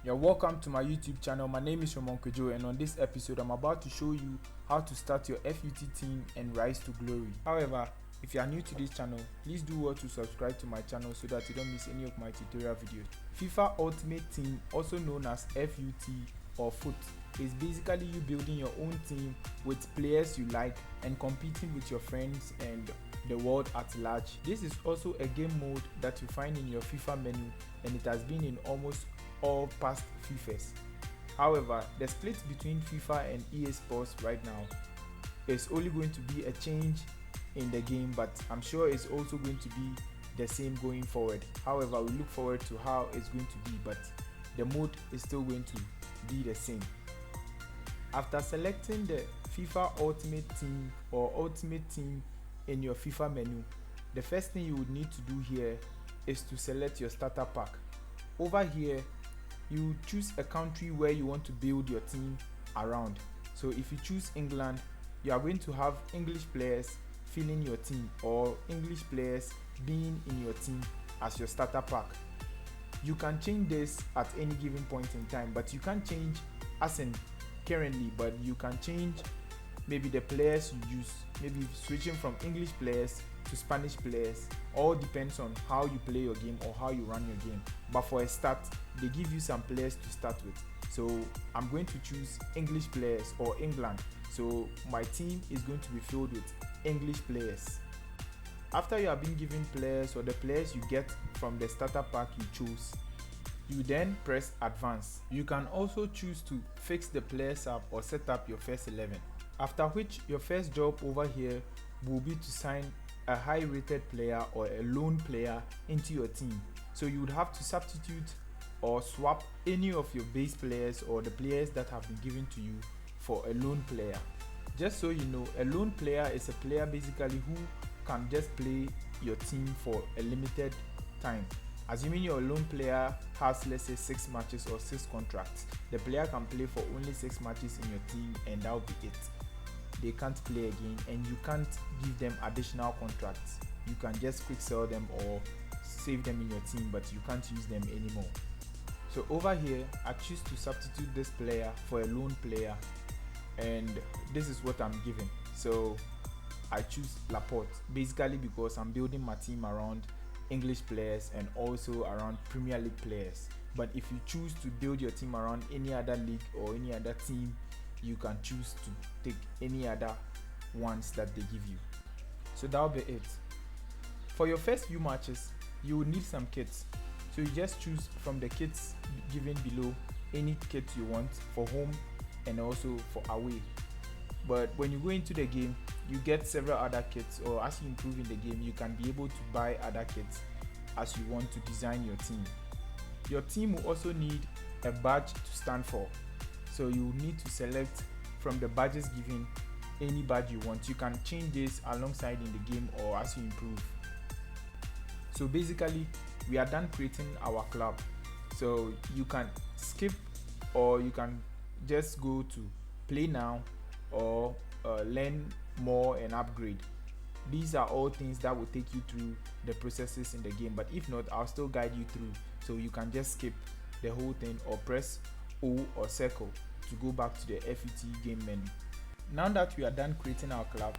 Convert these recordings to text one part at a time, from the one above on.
You're welcome to my YouTube channel. My name is Kwejo, and on this episode I'm about to show you how to start your FUT team and rise to glory. However, if you are new to this channel, please do well to subscribe to my channel so that you don't miss any of my tutorial videos. FIFA Ultimate Team, also known as FUT or FUT, is basically you building your own team with players you like and competing with your friends and the world at large. This is also a game mode that you find in your FIFA menu, and it has been in almost all past FIFAs. However, the split between FIFA and EA Sports right now is only going to be a change in the game, but I'm sure it's also going to be the same going forward. However, we look forward to how it's going to be, but the mode is still going to be the same. After selecting the FIFA Ultimate Team or Ultimate Team in your FIFA menu, the first thing you would need to do here is to select your starter pack. Over here, you choose a country where you want to build your team around. So if you choose England, you are going to have English players filling your team or English players being in your team as your starter pack. You can change this at any given point in time, but you can't change as in currently, but you can change maybe the players you use, maybe switching from English players to Spanish players. All depends on how you play your game or how you run your game. But for a start, they give you some players to start with. So I'm going to choose English players or England. So my team is going to be filled with English players. After you have been given players or the players you get from the starter pack you choose, you then press advance. You can also choose to fix the players up or set up your first 11. After which your first job over here will be to sign a high rated player or a loan player into your team. So you would have to substitute or swap any of your base players or the players that have been given to you for a loan player. Just so you know, a loan player is a player basically who can just play your team for a limited time. Assuming your loan player has, let's say, 6 matches or 6 contracts, the player can play for only 6 matches in your team and that will be it. They can't play again, and you can't give them additional contracts. You can just quick sell them or save them in your team, but you can't use them anymore. So over here, I choose to substitute this player for a loan player, and this is what I'm given. So I choose Laporte basically because I'm building my team around English players and also around Premier League players. But if you choose to build your team around any other league or any other team, you can choose to take any other ones that they give you. So that'll be it. For your first few matches, you will need some kits. So you just choose from the kits given below any kit you want for home and also for away. But when you go into the game, you get several other kits, or as you improve in the game, you can be able to buy other kits as you want to design your team. Your team will also need a badge to stand for. So you need to select from the badges given any badge you want. You can change this alongside in the game or as you improve. So basically, we are done creating our club. So you can skip or you can just go to play now or learn more and upgrade. These are all things that will take you through the processes in the game, but if not, I'll still guide you through. So you can just skip the whole thing or press O or circle to go back to the FUT game menu. Now that we are done creating our club,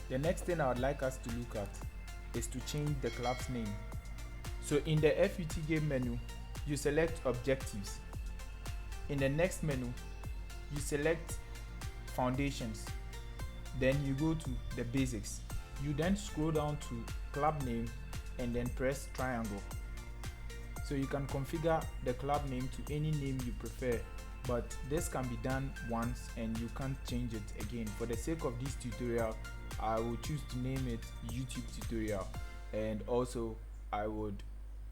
the next thing I would like us to look at is to change the club's name. So in the FUT game menu, you select objectives. In the next menu, you select foundations. Then you go to the basics. You then scroll down to club name and then press triangle. So you can configure the club name to any name you prefer, but this can be done once and you can't change it again. For the sake of this tutorial, I will choose to name it YouTube tutorial, and also I would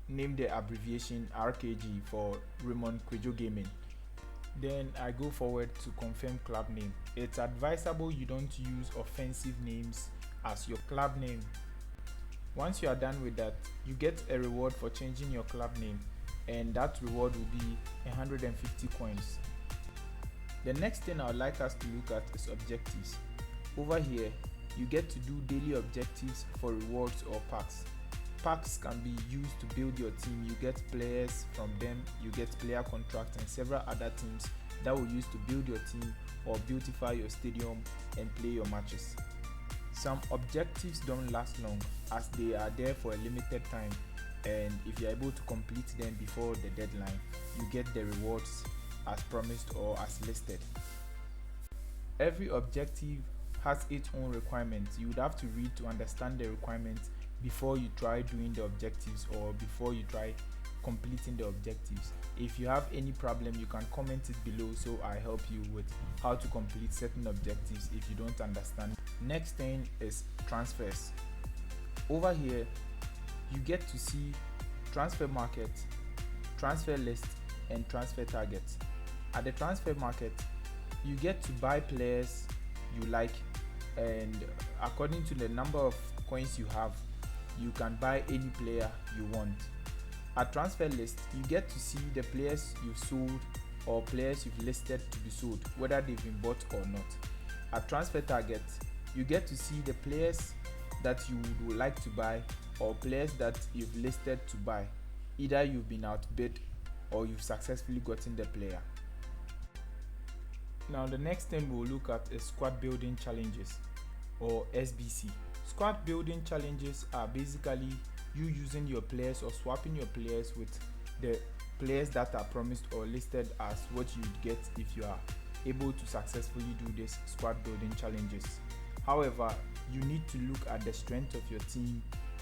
name the abbreviation RKG for Raymond Kwejo Gaming. Then I go forward to confirm club name. It's advisable you don't use offensive names as your club name. Once you are done with that, you get a reward for changing your club name, and that reward will be 150 coins. The next thing I would like us to look at is objectives. Over here, you get to do daily objectives for rewards or packs. Packs can be used to build your team. You get players from them, you get player contracts and several other things that will use to build your team or beautify your stadium and play your matches. Some objectives don't last long as they are there for a limited time, and if you're able to complete them before the deadline, you get the rewards as promised or as listed. Every objective has its own requirements. You would have to read to understand the requirements before you try doing the objectives or before you try completing the objectives. If you have any problem, you can comment it below so I help you with how to complete certain objectives if you don't understand. Next thing is transfers. Over here you get to see transfer market, transfer list and transfer targets. At the transfer market, you get to buy players you like, and according to the number of coins you have, you can buy any player you want. At transfer list, you get to see the players you've sold or players you've listed to be sold, whether they've been bought or not. At transfer target, you get to see the players that you would like to buy or players that you've listed to buy. Either you've been outbid or you've successfully gotten the player. Now the next thing we'll look at is squad building challenges, or SBC. Squad building challenges are basically you using your players or swapping your players with the players that are promised or listed as what you would get if you are able to successfully do this squad building challenges. However, you need to look at the strength of your team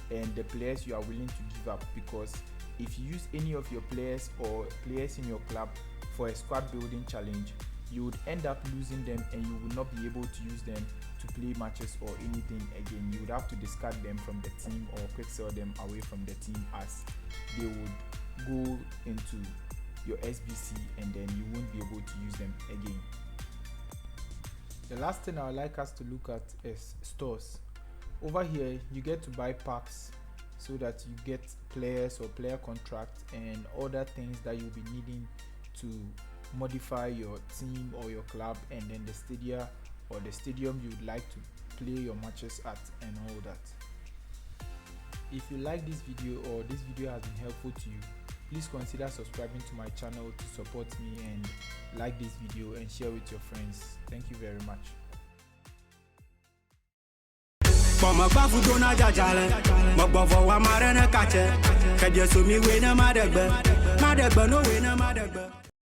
and the players you are willing to give up, because if you use any of your players or players in your club for a squad building challenge, you would end up losing them and you will not be able to use them to play matches or anything again. You would have to discard them from the team or quick sell them away from the team, as they would go into your SBC and then you won't be able to use them again. The last thing I would like us to look at is stores. Over here you get to buy packs so that you get players or player contracts and other things that you'll be needing to modify your team or your club, and then the stadium you would like to play your matches at and all that. If you like this video or this video has been helpful to you, please consider subscribing to my channel to support me, and like this video and share with your friends. Thank you very much. Mama bafu dona jajale, magbovo wa marene kache, kaje so mi we na madegbe no we na madegbe.